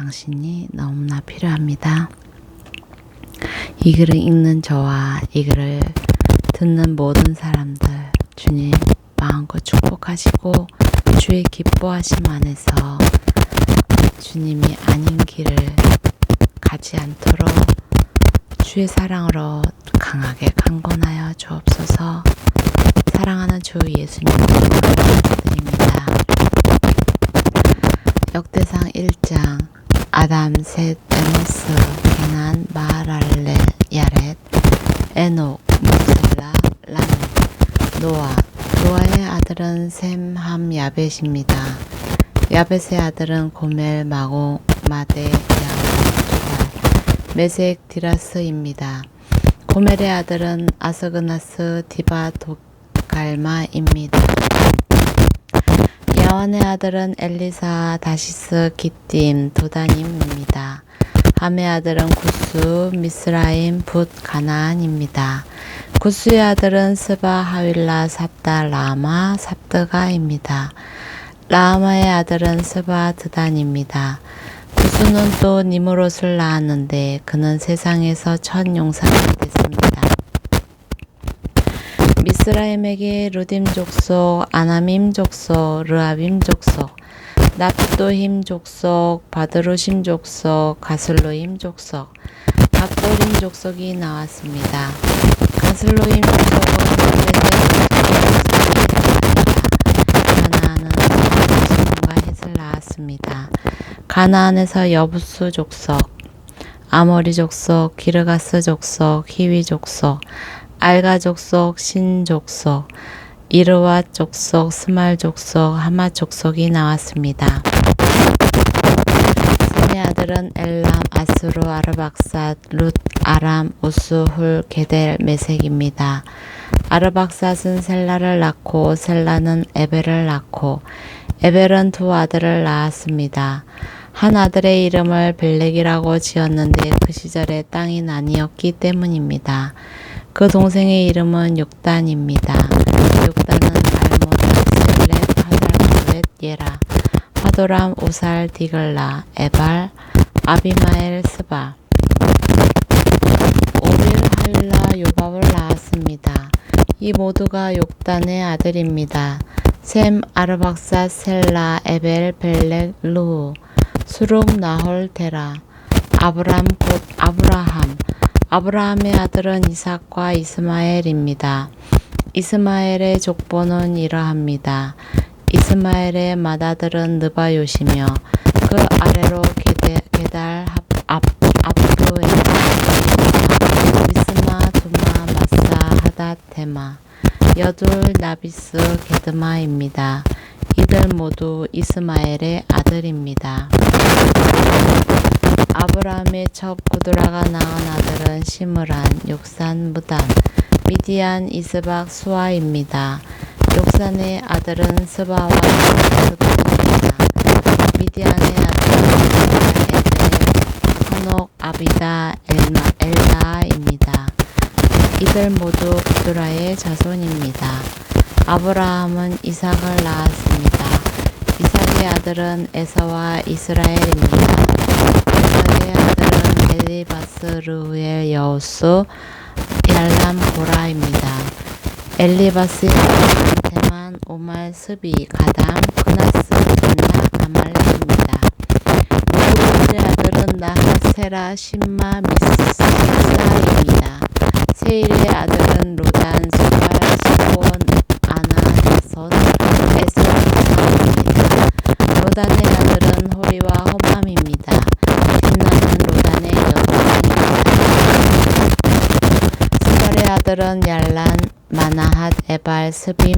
당신이 너무나 필요합니다. 이 글을 읽는 저와 이 글을 듣는 모든 사람들, 주님 마음껏 축복하시고 주의 기뻐하심 안에서 주님이 아닌 길을 가지 않도록 주의 사랑으로 강하게 강권하여 주옵소서. 사랑하는 주 예수님의 이름으로 기도드립니다. 역대상 1장 아담, 셋, 에노스, 게난, 마하랄렐, 야렛, 에녹, 무셀라, 라멕, 노아의 아들은 셈, 함, 야벳입니다. 야벳의 아들은 고멜, 마곡, 마대, 야곱, 두발, 메색, 디라스입니다. 고멜의 아들은 아스그나스, 디바, 도갈마입니다. 야완의 아들은 엘리사, 다시스, 기띔, 도다님입니다. 함의 아들은 구스, 미스라임, 붓, 가나안입니다. 구스의 아들은 스바, 하윌라, 삽다, 라마, 삽드가입니다. 라마의 아들은 스바, 드단입니다. 구스는 또 니므롯을 낳았는데 그는 세상에서 첫 용사가 됐습니다. 미스라임에게 루딤 족속, 아나밈 족속, 르아빔 족속, 납도힘 족속, 바드루심 족속, 가슬로임 족속, 갑돌임 족속이 나왔습니다. 가슬로임 족속은 가나안은 시몬과 헷을 낳았습니다. 가나안에서 여부스 족속, 아모리 족속, 기르가스 족속, 히위 족속, 알가 족속, 신 족속, 이르와 족속, 스말 족속, 하마 족속이 나왔습니다. 셈의 아들은 엘람, 아스루, 아르박삿, 룻, 아람, 우스, 훌, 게델, 메색입니다. 아르박삿은 셀라를 낳고 셀라는 에벨을 낳고 에벨은 두 아들을 낳았습니다. 한 아들의 이름을 벨렉이라고 지었는데 그 시절에 땅이 나뉘었기 때문입니다. 그 동생의 이름은 욕단입니다. 욕단은 알모다, 셀렛, 하달보벳, 예라, 하도람, 우살, 디글라, 에발, 아비마엘, 스바, 오빌, 하윌라, 요밥을 낳았습니다. 이 모두가 욕단의 아들입니다. 셈, 아르박삿, 셀라, 에벨, 벨렉, 르후, 수룩, 나홀, 데라, 아브람 곧 아브라함. 아브라함의 아들은 이삭과 이스마엘입니다. 이스마엘의 족보는 이러합니다. 이스마엘의 맏아들은 느바요시며 그 아래로 게달, 압도에 미스마, 두마, 마사, 하닷, 데마, 여둘, 나비스, 게드마입니다. 이들 모두 이스마엘의 아들입니다. 아브라함의 첩 구드라가 낳은 아들은 시므란, 욕산, 무단, 미디안, 이스박, 수아입니다. 욕산의 아들은 스바와 스바입니다. 미디안의 아들은 에벨, 한옥, 아비다, 엘다입니다. 이들 모두 구드라의 자손입니다. 아브라함은 이삭을 낳았습니다. 이삭의 아들은 에서와 이스라엘입니다. 에서의 아들은 엘리바스, 르우엘, 여우스, 얄람, 고라입니다. 엘리바스의 아들은 테만, 오말, 스비, 가담, 그나스, 벤나, 아말렉입니다. 무르의 아들은 나핫, 세라, 신마, 미스사입니다. 세일의 아들은 로단, 수발, 시본, 아나, 에손, 에스라입니다. 로단의 아들은 호리와 호맘입니다. 뒷나는 로단의 여종입니다. 스발의 아들은 얄란, 마나핫, 에발, 스빔,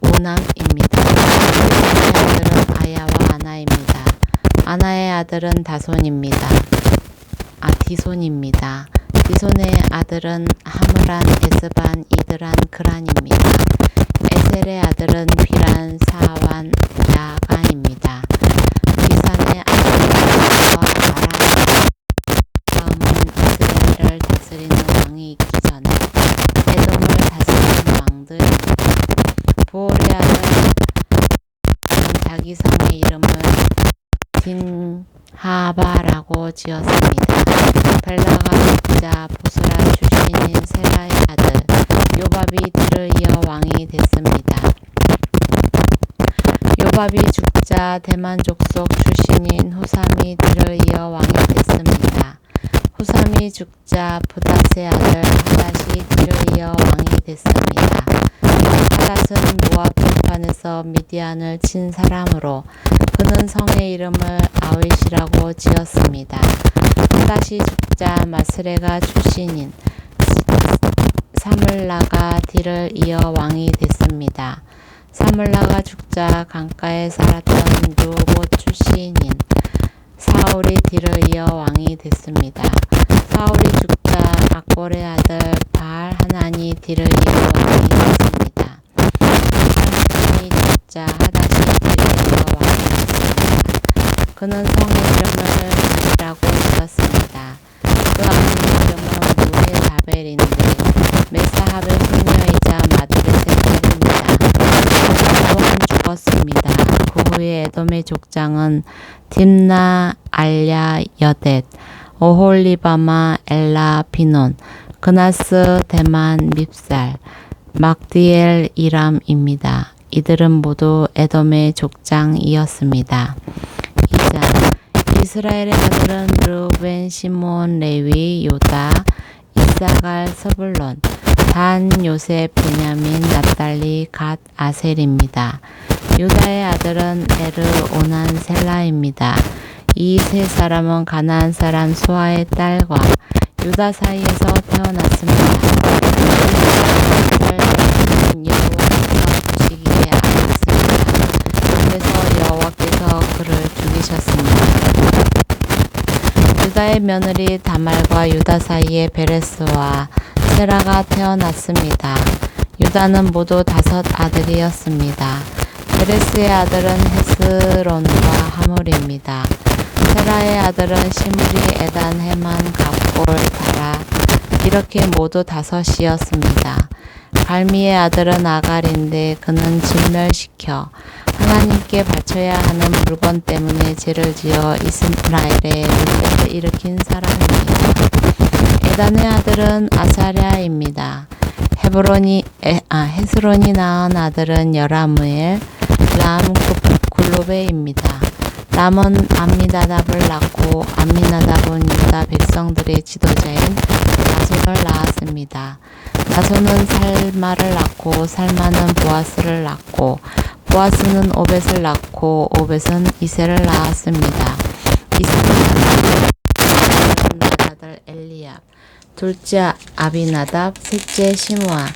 오남입니다. 스발의 아들은 아야와 아나입니다. 아나의 아들은 디손입니다. 디손의 아들은 하므란, 에스반, 이드란, 그란입니다. 에셀의 아들은 비란, 사완, 야간입니다. 비산의 아들은 아와, 아람, 이스라엘을 다스리는 왕이 있기 전에 에돔을 다스리는 왕들입니다. 부올의 아들은 자기 성의 이름을 하바라고 지었습니다. 벨라가 죽자 보스라 출신인 셀라의 아들 요밥이 뒤를 이어 왕이 됐습니다. 요밥이 죽자 대만 족속 출신인 후삼이 뒤를 이어 왕이 됐습니다. 후삼이 죽자 부닷의 아들 하닷이 뒤를 이어 왕이 됐습니다. 하닷은 모압 평판에서 미디안을 친 사람으로 그는 성의 이름을 아윗이라고 지었습니다. 하닷이 죽자 마스레가 출신인 사물라가 뒤를 이어 왕이 됐습니다. 사물라가 죽자 강가에 살았던 르호봇 출신인 사울이 뒤를 이어 왕이 됐습니다. 사울이 죽자 악볼의 아들 바알 하난이 뒤를 이어 왕이 됐습니다. 하난이 죽자 하닷이 뒤를 이어 왕이 됐습니다. 그는 성의 이름을 다시라고 지었습니다. 그 아버지 이름은 무헤다벨인데 메사합의 손녀이자 마드렛의 딸입니다. 또한 죽었습니다. 그 후에 에돔의 족장은 딥나, 알야, 여댓, 오홀리바마, 엘라, 비논, 그나스, 대만, 밉살, 막디엘, 이람입니다. 이들은 모두 에돔의 족장이었습니다. 2장 이스라엘의 아들은 르우벤, 시몬, 레위, 요다, 이사갈, 서불론, 단, 요셉, 베냐민, 납달리, 갓, 아셀입니다. 유다의 아들은 에르, 오난, 셀라입니다. 이 세 사람은 가나안 사람 수아의 딸과 유다 사이에서 태어났습니다. 여호와께서 보시기에 알았습니다. 그래서 여호와께서 그를 죽이셨습니다. 유다의 며느리 다말과 유다 사이에 베레스와 세라가 태어났습니다. 유다는 모두 5 아들이었습니다. 베레스의 아들은 헤스론과 하물입니다. 세라의 아들은 시므리, 에단, 헤만, 갑골, 다라 이렇게 모두 5이었습니다. 갈미의 아들은 아갈인데 그는 진멸시켜 하나님께 바쳐야 하는 물건 때문에 죄를 지어 이스라엘에 문제를 일으킨 사람입니다. 에단의 아들은 아사랴입니다. 헤스론이 낳은 아들은 여라무엘, 람, 굴로베입니다. 람은 암미나답을 낳고 암미나답은 유다 백성들의 지도자인 나손을 낳았습니다. 나손은 살마를 낳고 살마는 보아스를 낳고 보아스는 오벳을 낳고 오벳은 이새를 낳았습니다. 이새는 아들 엘리압, 둘째 아비나답, 셋째 시므아,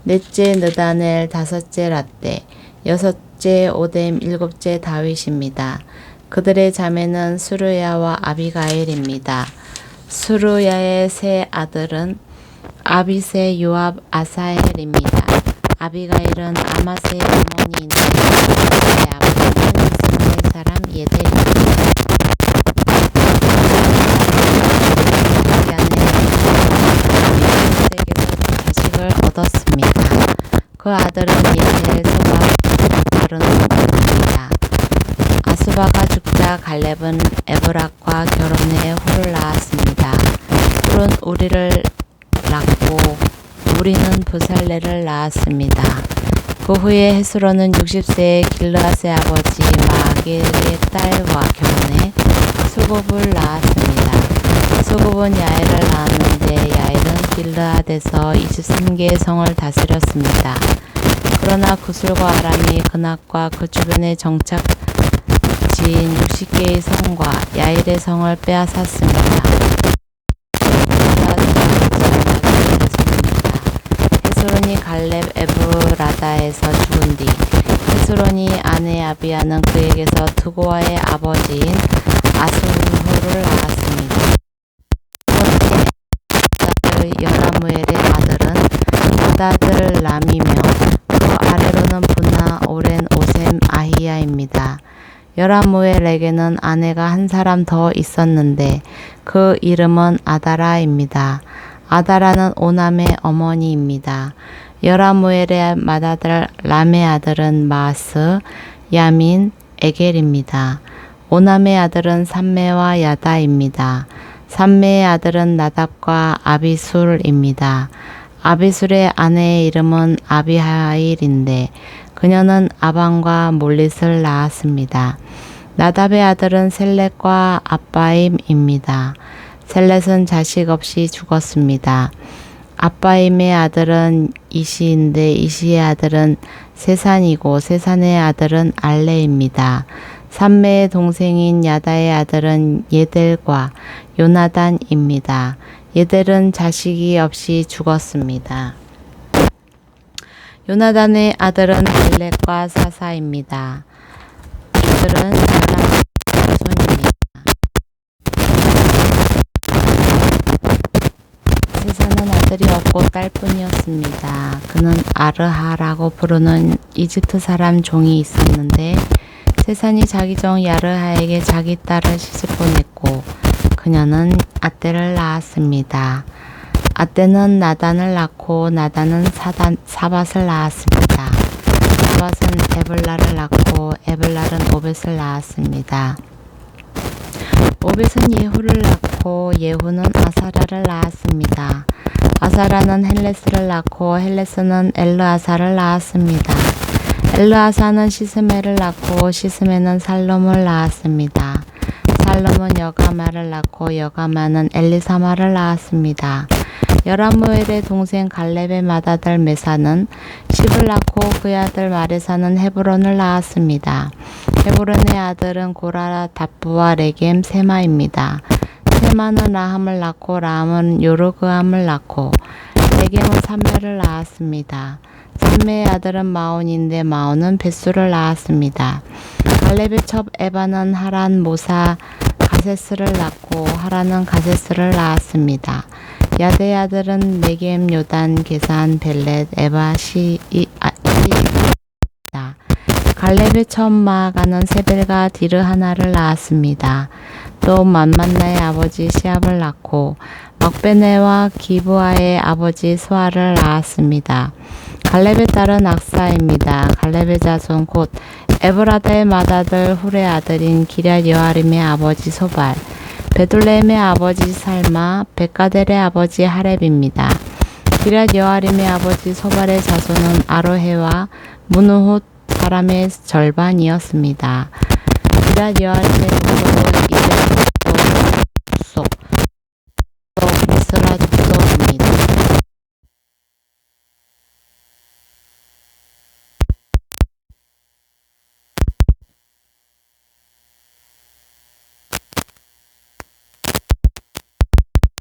넷째 느다넬, 5째 라떼, 6째 오뎀, 7째 다윗입니다. 그들의 자매는 수르야와 아비가일입니다. 수르야의 세 아들은 아비세, 요압, 아사헬입니다. 아비가일은 아마스의 어머니인데 그의 아버지는 이스라엘 사람 예델입니다. 자식을 얻었습니다. 그 아들은 예텔, 소박, 다른입니다. 아수바가 죽자 갈렙은 에브락과 결혼해 훌을 낳았습니다. 훌은 우리를 낳고 우리는 부살레를 낳았습니다. 그 후에 헤스론은 60세의 길르앗의 아버지 마길의 딸과 결혼해 수곱을 낳았습니다. 수곱은 야엘을 낳았는데 야엘은 길르앗에서 23개의 성을 다스렸습니다. 그러나 구슬과 아람이 그낙과 그 주변에 정착 지인 60개의 성과 야일의 성을 빼앗았습니다. 헤스론이 갈렙 에브라다에서 죽은 뒤 헤스론이 아내 아비야는 그에게서 두고와의 아버지인 아스후를 낳았습니다. 여라무엘의 아들은 유다들 람이며 그 아래로는 분나, 오렌, 오셈, 아히야입니다. 여라무엘에게는 아내가 한 사람 더 있었는데 그 이름은 아다라입니다. 아다라는 오남의 어머니입니다. 여라무엘의 맏아들 람의 아들은 마스, 야민, 에겔입니다. 오남의 아들은 삼매와 야다입니다. 삼매의 아들은 나답과 아비술입니다. 아비술의 아내의 이름은 아비하일인데 그녀는 아방과 몰릿을 낳았습니다. 나답의 아들은 셀렛과 아빠임입니다. 셀렛은 자식 없이 죽었습니다. 아빠임의 아들은 이시인데 이시의 아들은 세산이고 세산의 아들은 알레입니다. 삼매의 동생인 야다의 아들은 예델과 요나단입니다. 예델은 자식이 없이 죽었습니다. 요나단의 아들은 벨렛과 사사입니다. 이들은 잘난 자손입니다. 세산은 아들이 없고 딸뿐이었습니다. 그는 아르하라고 부르는 이집트 사람 종이 있었는데 세산이 자기 종 야르하에게 자기 딸을 시집 보냈고 그녀는 아떼를 낳았습니다. 아떼는 나단을 낳고 나단은 사밧을 낳았습니다. 사밧은 에블라를 낳고 에블랄은 오벳을 낳았습니다. 오벳은 예후를 낳고 예후는 아사라를 낳았습니다. 아사라는 헬레스를 낳고 헬레스는 엘르아사를 낳았습니다. 엘르아사는 시스메를 낳고 시스메는 살롬을 낳았습니다. 살롬은 여가마를 낳고 여가마는 엘리사마를 낳았습니다. 여라무엘의 동생 갈렙의 맏아들 메사는 십을 낳고 그의 아들 마레사는 헤브론을 낳았습니다. 헤브론의 아들은 고라, 답부와 레겜, 세마입니다. 세마는 라함을 낳고 라함은 요르그함을 낳고 레겜은 삼매를 낳았습니다. 삼매의 아들은 마온인데 마온은 벳수를 낳았습니다. 갈렙의 첩 에바는 하란, 모사, 가세스를 낳고 하란은 가세스를 낳았습니다. 야대의 아들은 네겜, 요단, 게산, 벨렛, 에바, 시이입니다. 갈렙의 첩 마아가는 세벨과 디르하나를 낳았습니다. 또 만만나의 아버지 시압을 낳고 막베네와 기브아의 아버지 스와를 낳았습니다. 갈렙의 딸은 악사입니다. 갈렙의 자손 곧 에브라다의 맏아들 훌의 아들인 기럇 여아림의 아버지 소발, 베둘레헴의 아버지 살마, 백가델의 아버지 하렙입니다. 기럇 여아림의 아버지 소발의 자손은 아로헤와 무누훗 사람의 절반이었습니다. 기럇 여아림의 족속은 이제 족속, 미스라 족속입니다.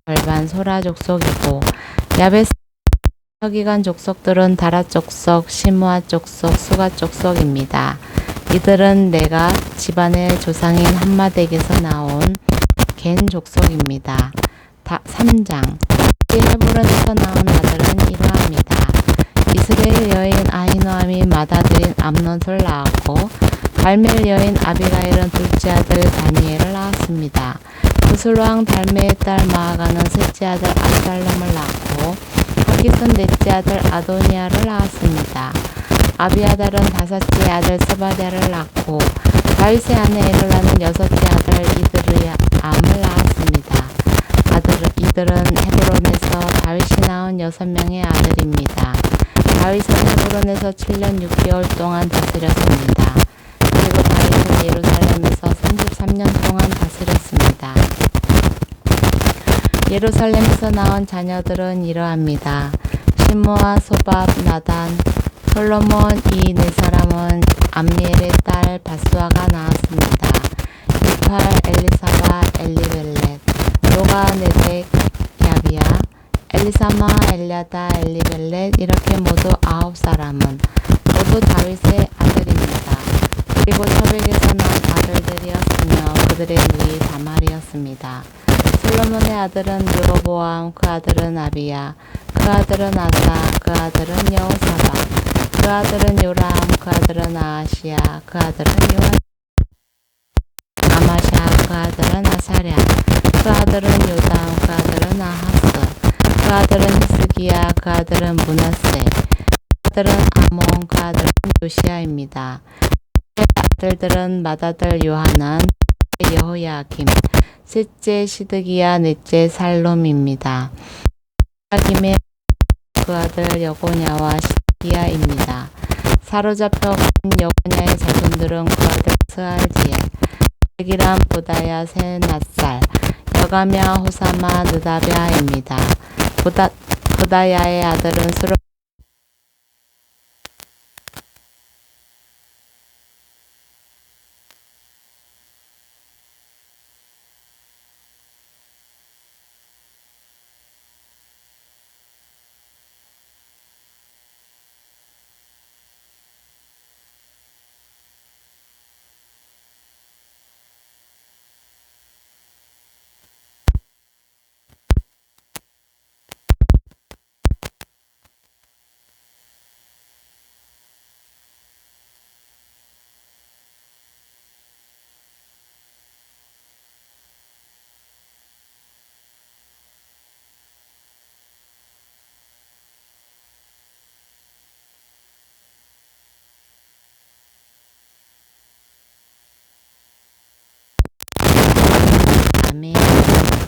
절반 소라 족속이고 야베스 서기관 족속들은 다라 족속, 시므아 족속, 수가 족속입니다. 이들은 내가 집안의 조상인 함마덱에서 나온 겐 족속입니다. 3장 헤브론에서 나온 아들은 이러합니다. 이스라엘 여인 아히노암이 맏아들인 암논을 낳았고 달멜 여인 아비가일은 둘째 아들 다니엘을 낳았습니다. 구슬왕 달메의 딸 마아가는 셋째 아들 압살롬을 낳고 하깃은 넷째 아들 아도니아를 낳았습니다. 아비아달은 다섯째 아들 스바랴를 낳고 다윗의 아내 에글라는 여섯째 아들 이드르암을 낳았습니다. 이들은 헤브론에서 다윗이 낳은 6명의 아들입니다. 다윗은 헤브론에서 7년 6개월 동안 다스렸습니다. 그리고 다윗은 예루살렘에서 33년 동안 다스렸습니다. 예루살렘에서 나온 자녀들은 이러합니다. 시므아, 소밥, 나단, 솔로몬 이 네 사람은 암미엘의 딸 바수아가 낳았습니다. 이팔, 엘리사바, 엘리벨렛, 노가, 네덱, 야비야, 엘리사마, 엘야다, 엘리벨렛 이렇게 모두 9사람은 모두 다윗의 아들입니다. 그리고 첩에게서 난 아들들이었으며 그들의 누이 다말이었습니다. 솔로몬의 아들은 르호보암, 그 아들은 아비야, 그 아들은 아사, 그 아들은 여호사박, 그 아들은 요람, 그 아들은 아하시야, 그 아들은 아마샤, 그 아들은 아사랴, 그 아들은 요담, 그 아들은 아하스, 그 아들은 히스기야, 그 아들은 므낫세, 그 아들은 아몬, 그 아들은 요시야입니다. 아들들은 맏아들 요하난, 여호야김, 셋째 시드기야, 넷째 살롬입니다. 여호야김의 그 아들 여고냐와 시드기야입니다. 사로잡혀 간 여고냐의 자손들은 그 아들 스알지엘, 헬기람, 보다야, 세낫살, 여가랴, 호사마, 느다랴입니다. 보다야의 아들은 스룹